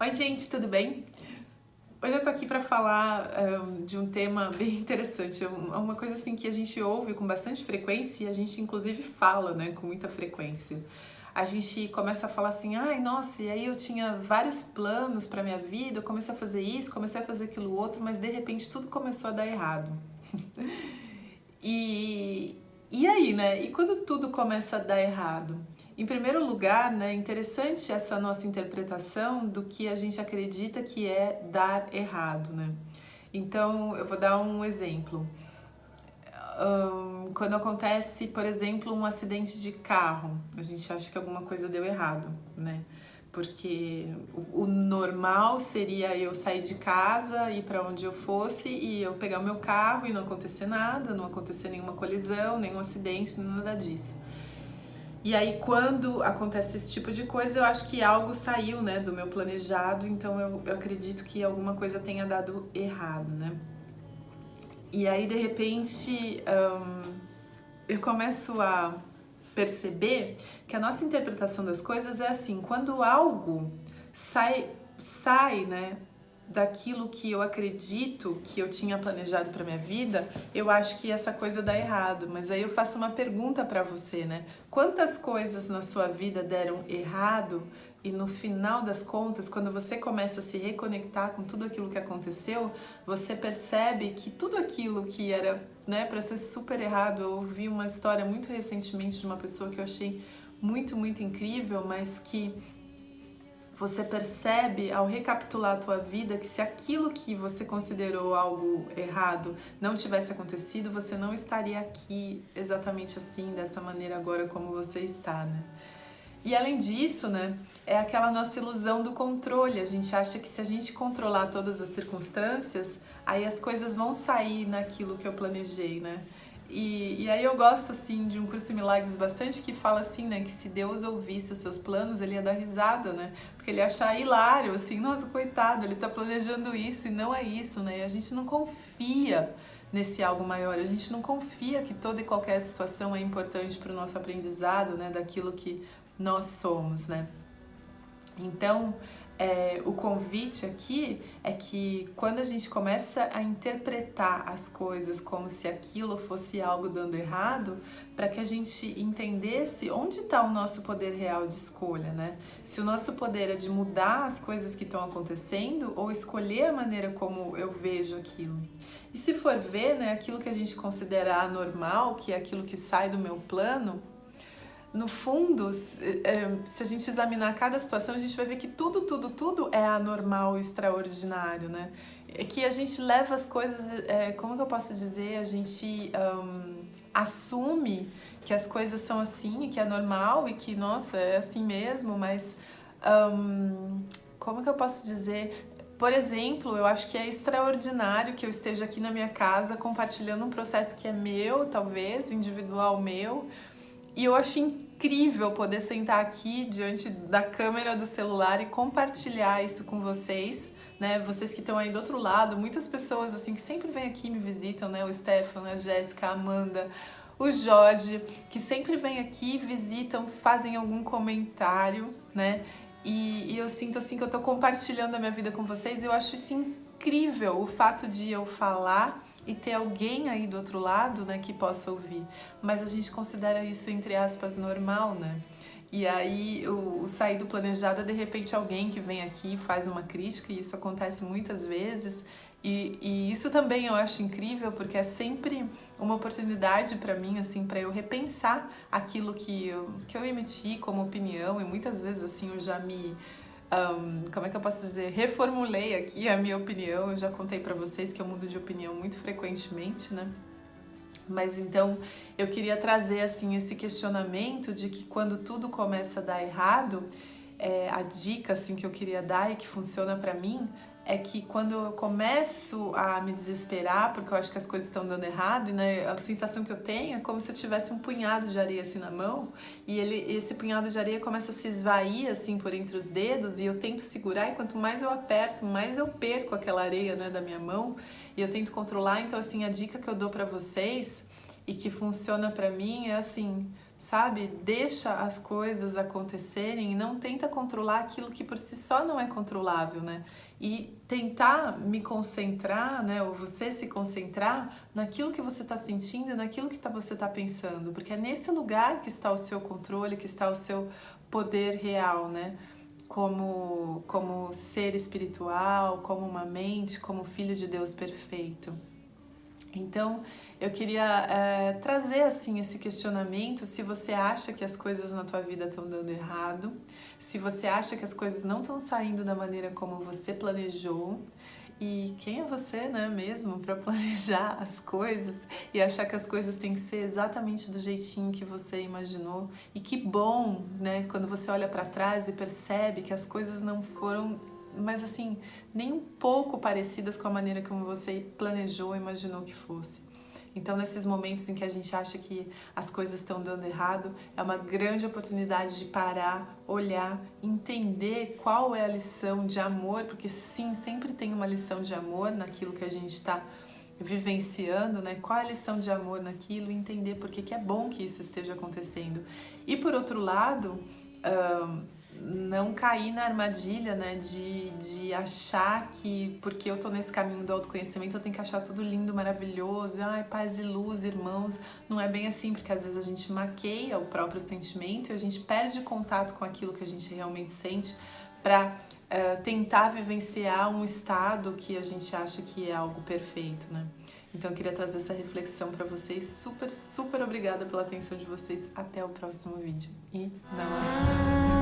Oi gente, tudo bem? Hoje eu tô aqui para falar de um tema bem interessante, é uma coisa assim que a gente ouve com bastante frequência e a gente inclusive fala, né, com muita frequência. A gente começa a falar assim, ai nossa, e aí eu tinha vários planos para minha vida, eu comecei a fazer isso, comecei a fazer aquilo outro, mas de repente tudo começou a dar errado. E aí, né? E quando tudo começa a dar errado? Em primeiro lugar, né, é interessante essa nossa interpretação do que a gente acredita que é dar errado, né? Então, eu vou dar um exemplo. Quando acontece, por exemplo, um acidente de carro, a gente acha que alguma coisa deu errado, né? Porque o normal seria eu sair de casa, ir para onde eu fosse e eu pegar o meu carro e não acontecer nada, não acontecer nenhuma colisão, nenhum acidente, nada disso. E aí, quando acontece esse tipo de coisa, eu acho que algo saiu, né, do meu planejado, então eu acredito que alguma coisa tenha dado errado, né? E aí, de repente, eu começo a perceber que a nossa interpretação das coisas é assim, quando algo sai, né, daquilo que eu acredito que eu tinha planejado para minha vida, eu acho que essa coisa dá errado. Mas aí eu faço uma pergunta para você, né? Quantas coisas na sua vida deram errado e no final das contas, quando você começa a se reconectar com tudo aquilo que aconteceu, você percebe que tudo aquilo que era, né, para ser super errado. Eu ouvi uma história muito recentemente de uma pessoa que eu achei muito, muito incrível, mas que você percebe ao recapitular a tua vida que se aquilo que você considerou algo errado não tivesse acontecido, você não estaria aqui exatamente assim, dessa maneira agora como você está, né? E além disso, né, é aquela nossa ilusão do controle. A gente acha que se a gente controlar todas as circunstâncias, aí as coisas vão sair naquilo que eu planejei, né? E aí eu gosto, assim, de um curso de milagres bastante que fala assim, né, que se Deus ouvisse os seus planos, ele ia dar risada, né? Porque ele ia achar hilário, assim, nossa, coitado, ele tá planejando isso e não é isso, né? E a gente não confia nesse algo maior, a gente não confia que toda e qualquer situação é importante para o nosso aprendizado, né, daquilo que nós somos, né? Então, o convite aqui é que quando a gente começa a interpretar as coisas como se aquilo fosse algo dando errado, para que a gente entendesse onde está o nosso poder real de escolha, né? Se o nosso poder é de mudar as coisas que estão acontecendo ou escolher a maneira como eu vejo aquilo. E se for ver, né, aquilo que a gente considera anormal, que é aquilo que sai do meu plano, no fundo, se a gente examinar cada situação, a gente vai ver que tudo é anormal e extraordinário, né? É que a gente leva as coisas, como que eu posso dizer? A gente assume que as coisas são assim e que é normal e que, nossa, é assim mesmo, mas como que eu posso dizer? Por exemplo, eu acho que é extraordinário que eu esteja aqui na minha casa compartilhando um processo que é meu, talvez, individual meu, e eu acho incrível poder sentar aqui diante da câmera do celular e compartilhar isso com vocês, né? Vocês que estão aí do outro lado, muitas pessoas assim que sempre vêm aqui e me visitam, né? O Stefano, a Jéssica, a Amanda, o Jorge, que sempre vêm aqui, visitam, fazem algum comentário, né? E eu sinto assim que eu tô compartilhando a minha vida com vocês e eu acho isso incrível, o fato de eu falar e ter alguém aí do outro lado, né, que possa ouvir. Mas a gente considera isso, entre aspas, normal, né? E aí o sair do planejado é de repente alguém que vem aqui e faz uma crítica, e isso acontece muitas vezes. E isso também eu acho incrível, porque é sempre uma oportunidade para mim, assim, para eu repensar aquilo que eu emiti como opinião, e muitas vezes, assim, eu já me... como é que eu posso dizer? Reformulei aqui a minha opinião. Eu já contei pra vocês que eu mudo de opinião muito frequentemente, né? Mas então eu queria trazer assim esse questionamento de que quando tudo começa a dar errado, a dica assim que eu queria dar e que funciona pra mim é que quando eu começo a me desesperar porque eu acho que as coisas estão dando errado, né, a sensação que eu tenho é como se eu tivesse um punhado de areia assim na mão e esse punhado de areia começa a se esvair assim por entre os dedos e eu tento segurar, e quanto mais eu aperto, mais eu perco aquela areia, né, da minha mão, e eu tento controlar. Então assim, a dica que eu dou pra vocês e que funciona pra mim é assim: sabe? Deixa as coisas acontecerem e não tenta controlar aquilo que por si só não é controlável, né? E tentar me concentrar, né, ou você se concentrar naquilo que você está sentindo, naquilo que você está pensando, porque é nesse lugar que está o seu controle, que está o seu poder real, né? Como ser espiritual, como uma mente, como filho de Deus perfeito. Então, eu queria trazer assim esse questionamento, se você acha que as coisas na tua vida estão dando errado, se você acha que as coisas não estão saindo da maneira como você planejou, e quem é você, né, mesmo, para planejar as coisas e achar que as coisas têm que ser exatamente do jeitinho que você imaginou. E que bom, né, quando você olha para trás e percebe que as coisas não foram, mas assim, nem um pouco parecidas com a maneira como você planejou, imaginou que fosse. Então, nesses momentos em que a gente acha que as coisas estão dando errado, é uma grande oportunidade de parar, olhar, entender qual é a lição de amor, porque sim, sempre tem uma lição de amor naquilo que a gente está vivenciando, né? Qual é a lição de amor naquilo, entender por que é bom que isso esteja acontecendo. E por outro lado, não cair na armadilha, né, de achar que porque eu tô nesse caminho do autoconhecimento eu tenho que achar tudo lindo, maravilhoso, ai, paz e luz, irmãos. Não é bem assim, porque às vezes a gente maqueia o próprio sentimento e a gente perde contato com aquilo que a gente realmente sente para tentar vivenciar um estado que a gente acha que é algo perfeito, né? Então eu queria trazer essa reflexão para vocês. Super, super obrigada pela atenção de vocês. Até o próximo vídeo. E namastê!